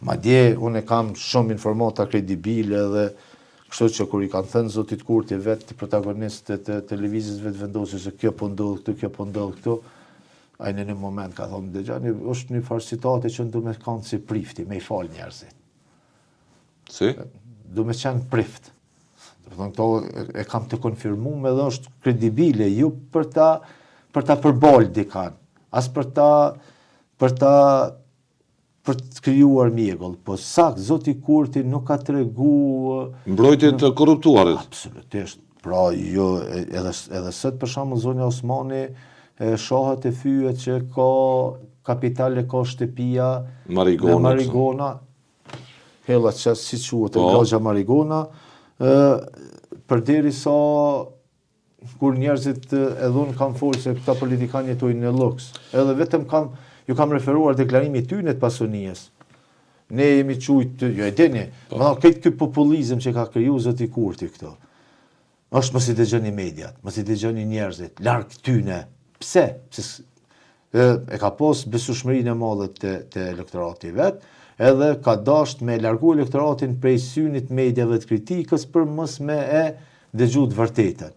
Madje unë kam shumë informata kredibile dhe kështu që kur i kanë thënë zotit Kurti vetë protagonistët të televizisë vetë vendosi se kjo po ndodh këtu, kjo po ndodh këtu, ai në një moment ka thonë dëgjani, është një farë citate që du me kanë si prifti, me i falë njerëzit. Si? Du me qenë prift. Këto e kam të konfirmuar dhe është kredibile, ju për ta përballë dikan, as për të krijuar mjegull, po sakt zoti Kurti nuk ka tregu mbrojtje të korruptuarit. Absolutisht. Pra jo edhe sot për shembull zonja Osmani shohat e fyet që ka kapitale, ka shtëpia me marigona, hella që si quhet Lagja Marigona, përderisa kur njerëzit edhe unë kam folë se këta politikanë jetojnë në luks, edhe vetëm ju kam referuar deklarimi tyne të pasunijes. Ne jemi qujtë, jo e dini, këtë ky populizëm që ka kriju zoti Kurti këto, është mos i dëgjoni mediat, mos i dëgjoni njerëzit, larg tyne. Pse? E ka pas besueshmërinë e madhe të elektoratit vet, edhe ka dasht me largu elektoratin prej synit mediave të kritikës për mos me e dëgju të vërtetën.